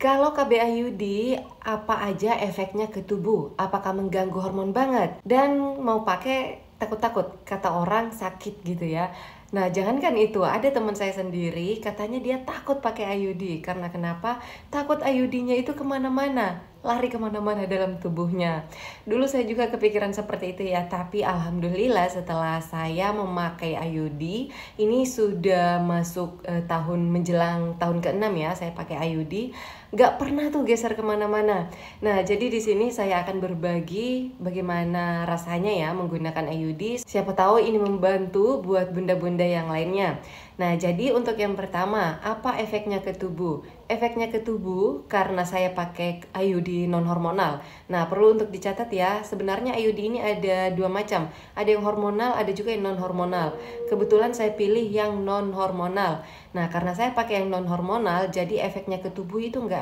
Kalau KB IUD, apa aja efeknya ke tubuh? Apakah mengganggu hormon banget? Dan mau pakai takut-takut, kata orang sakit gitu ya. Nah, jangankan itu, ada teman saya sendiri, katanya dia takut pakai IUD. Karena kenapa? Takut IUD-nya itu kemana-mana, lari kemana-mana dalam tubuhnya. Dulu saya juga kepikiran seperti itu ya, tapi alhamdulillah setelah saya memakai IUD, ini sudah masuk tahun menjelang tahun ke-6 ya, saya pakai IUD. Nggak pernah tuh geser kemana-mana. Nah, jadi di sini saya akan berbagi bagaimana rasanya ya menggunakan IUD. Siapa tahu ini membantu buat bunda-bunda yang lainnya. Nah, jadi untuk yang pertama, apa efeknya ke tubuh? Efeknya ke tubuh karena saya pakai IUD non-hormonal. Nah, perlu untuk dicatat ya, sebenarnya IUD ini ada dua macam. Ada yang hormonal, ada juga yang non-hormonal. Kebetulan saya pilih yang non-hormonal. Nah, karena saya pakai yang non-hormonal, jadi efeknya ke tubuh itu nggak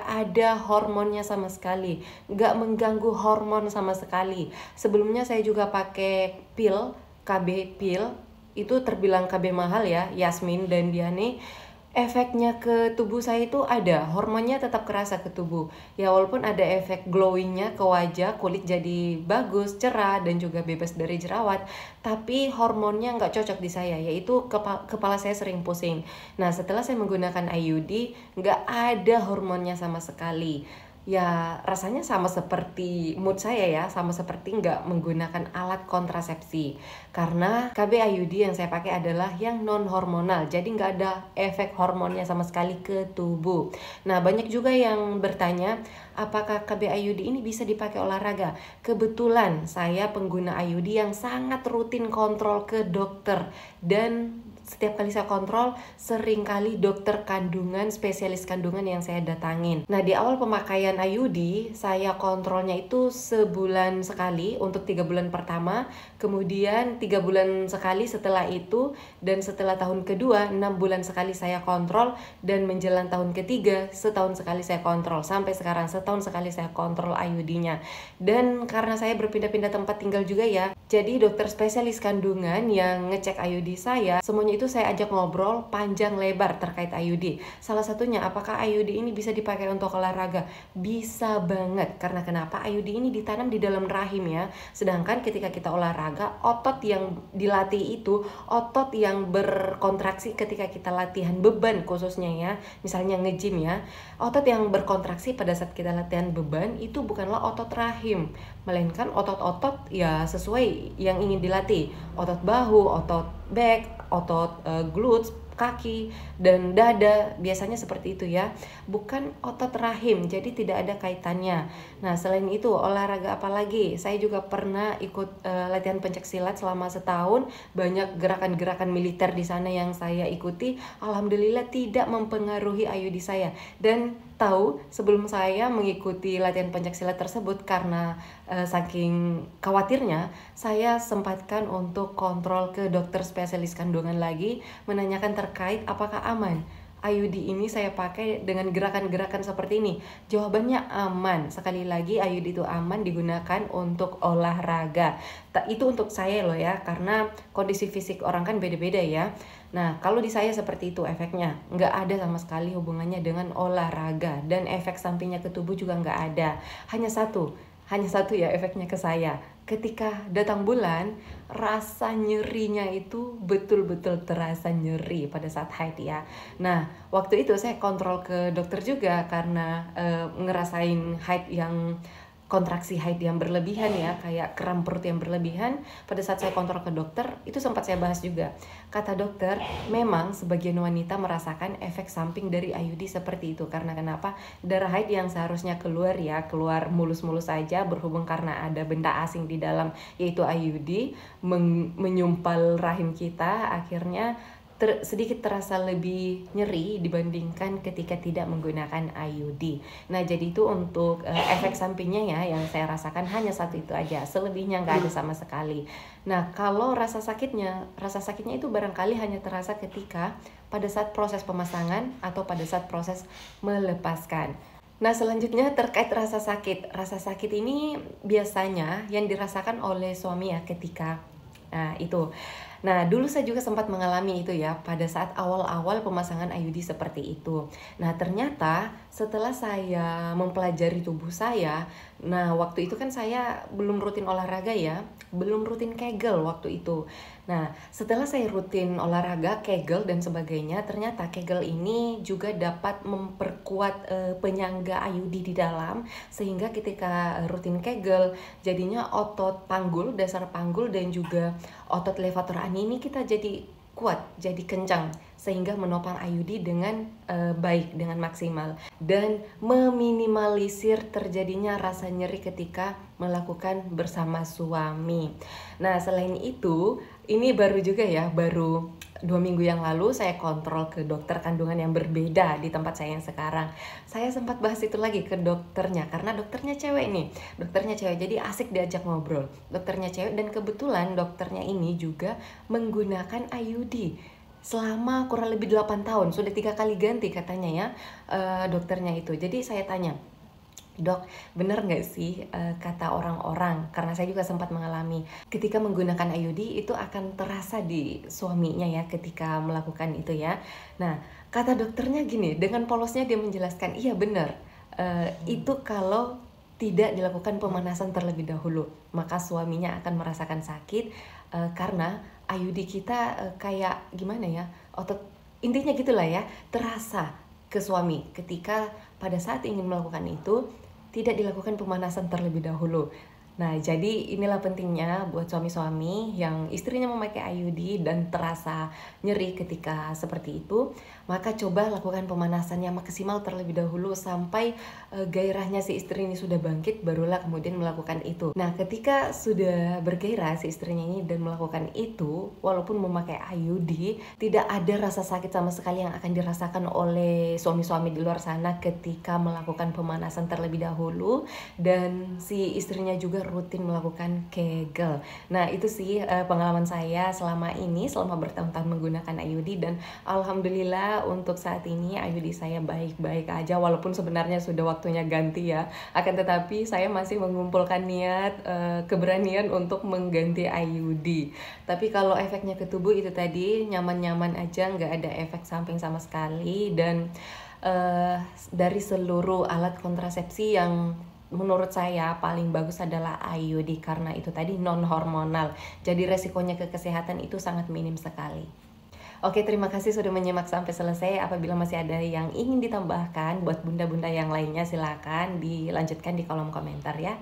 ada hormonnya sama sekali, nggak mengganggu hormon sama sekali. Sebelumnya saya juga pakai pil, KB pil, itu terbilang KB mahal ya, Yasmin dan Diane. Efeknya ke tubuh saya itu ada, hormonnya tetap kerasa ke tubuh. Ya walaupun ada efek glowingnya ke wajah, kulit jadi bagus, cerah, dan juga bebas dari jerawat, tapi hormonnya nggak cocok di saya, yaitu kepala saya sering pusing. Nah, setelah saya menggunakan IUD, nggak ada hormonnya sama sekali. Ya rasanya sama seperti mood saya ya, sama seperti nggak menggunakan alat kontrasepsi. Karena KB IUD yang saya pakai adalah yang non hormonal, jadi nggak ada efek hormonnya sama sekali ke tubuh. Nah, banyak juga yang bertanya, apakah KB IUD ini bisa dipakai olahraga? Kebetulan saya pengguna IUD yang sangat rutin kontrol ke dokter, dan setiap kali saya kontrol, seringkali dokter kandungan, spesialis kandungan yang saya datangin. Nah, di awal pemakaian IUD, saya kontrolnya itu sebulan sekali untuk 3 bulan pertama, kemudian 3 bulan sekali setelah itu, dan setelah tahun kedua, 6 bulan sekali saya kontrol, dan menjelang tahun ketiga, setahun sekali saya kontrol. Sampai sekarang, setahun sekali saya kontrol IUD-nya. Dan karena saya berpindah-pindah tempat tinggal juga ya, jadi dokter spesialis kandungan yang ngecek IUD saya, semuanya itu saya ajak ngobrol panjang lebar terkait IUD. Salah satunya, apakah IUD ini bisa dipakai untuk olahraga? Bisa banget, karena kenapa? IUD ini ditanam di dalam rahim ya. Sedangkan ketika kita olahraga, otot yang dilatih itu otot yang berkontraksi ketika kita latihan beban khususnya ya. Misalnya nge-gym ya. Otot yang berkontraksi pada saat kita latihan beban itu bukanlah otot rahim, melainkan otot-otot ya sesuai yang ingin dilatih. Otot bahu, otot back, otot glutes, kaki, dan dada, biasanya seperti itu ya, bukan otot rahim, jadi tidak ada kaitannya. Nah, selain itu olahraga apa lagi? Saya juga pernah ikut latihan pencaksilat selama setahun, banyak gerakan-gerakan militer di sana yang saya ikuti. Alhamdulillah tidak mempengaruhi IUD saya. Dan tahu, sebelum saya mengikuti latihan pencaksilat tersebut, karena saking khawatirnya, saya sempatkan untuk kontrol ke dokter spesialis kandungan lagi, menanyakan terkait apakah aman IUD ini saya pakai dengan gerakan-gerakan seperti ini. Jawabannya aman. Sekali lagi, IUD itu aman digunakan untuk olahraga. Itu untuk saya loh ya, karena kondisi fisik orang kan beda-beda ya. Nah, kalau di saya seperti itu efeknya, nggak ada sama sekali hubungannya dengan olahraga, dan efek sampingnya ke tubuh juga nggak ada. Hanya satu ya efeknya ke saya. Ketika datang bulan, rasa nyerinya itu betul-betul terasa nyeri pada saat haid ya. Nah, waktu itu saya kontrol ke dokter juga karena ngerasain haid yang kontraksi haid yang berlebihan ya, kayak kram perut yang berlebihan. Pada saat saya kontrol ke dokter, itu sempat saya bahas juga. Kata dokter, memang sebagian wanita merasakan efek samping dari IUD seperti itu. Karena kenapa? Darah haid yang seharusnya keluar keluar mulus-mulus saja, berhubung karena ada benda asing di dalam, yaitu IUD, menyumpal rahim kita, akhirnya sedikit terasa lebih nyeri dibandingkan ketika tidak menggunakan IUD. Nah, jadi itu untuk efek sampingnya ya, yang saya rasakan hanya satu itu aja, selebihnya nggak ada sama sekali. Nah, kalau rasa sakitnya itu barangkali hanya terasa ketika pada saat proses pemasangan atau pada saat proses melepaskan. Nah, selanjutnya terkait rasa sakit. Rasa sakit ini biasanya yang dirasakan oleh suami ya ketika itu. Nah, dulu saya juga sempat mengalami itu ya, pada saat awal-awal pemasangan IUD seperti itu. Nah, ternyata setelah saya mempelajari tubuh saya, nah waktu itu kan saya belum rutin olahraga ya, belum rutin Kegel waktu itu. Nah, setelah saya rutin olahraga, Kegel dan sebagainya, ternyata Kegel ini juga dapat memperkuat penyangga IUD di dalam, sehingga ketika rutin Kegel, jadinya otot panggul, dasar panggul dan juga otot levator ani ini kita jadi kuat, jadi kencang, sehingga menopang IUD dengan baik, dengan maksimal, dan meminimalisir terjadinya rasa nyeri ketika melakukan bersama suami. Nah, selain itu, ini baru juga ya, baru 2 minggu yang lalu saya kontrol ke dokter kandungan yang berbeda di tempat saya yang sekarang. Saya sempat bahas itu lagi ke dokternya, karena dokternya cewek nih, dokternya cewek, jadi asik diajak ngobrol. Dokternya cewek dan kebetulan dokternya ini juga menggunakan IUD selama kurang lebih 8 tahun, sudah 3 kali ganti katanya ya, dokternya itu. Jadi saya tanya, Dok, benar nggak sih kata orang-orang, karena saya juga sempat mengalami, ketika menggunakan IUD itu akan terasa di suaminya ya ketika melakukan itu ya. Nah, kata dokternya gini, dengan polosnya dia menjelaskan, iya benar, itu kalau tidak dilakukan pemanasan terlebih dahulu, maka suaminya akan merasakan sakit, karena IUD kita kayak gimana ya, otot, intinya gitulah ya, terasa ke suami ketika pada saat ingin melakukan itu tidak dilakukan pemanasan terlebih dahulu. Nah, jadi inilah pentingnya buat suami-suami yang istrinya memakai IUD dan terasa nyeri ketika seperti itu, maka coba lakukan pemanasan yang maksimal terlebih dahulu sampai gairahnya si istri ini sudah bangkit, barulah kemudian melakukan itu. Nah, ketika sudah bergairah si istrinya ini dan melakukan itu, walaupun memakai IUD, tidak ada rasa sakit sama sekali yang akan dirasakan oleh suami-suami di luar sana ketika melakukan pemanasan terlebih dahulu, dan si istrinya juga rutin melakukan Kegel. Nah, itu sih pengalaman saya selama ini, selama bertahun-tahun menggunakan IUD, dan alhamdulillah untuk saat ini IUD saya baik-baik aja, walaupun sebenarnya sudah waktunya ganti ya. Akan tetapi saya masih mengumpulkan niat, keberanian untuk mengganti IUD. Tapi kalau efeknya ke tubuh itu tadi nyaman-nyaman aja, nggak ada efek samping sama sekali, dan dari seluruh alat kontrasepsi yang menurut saya paling bagus adalah IUD, karena itu tadi non hormonal. Jadi resikonya ke kesehatan itu sangat minim sekali. Oke, terima kasih sudah menyimak sampai selesai. Apabila masih ada yang ingin ditambahkan buat bunda-bunda yang lainnya, silakan dilanjutkan di kolom komentar ya.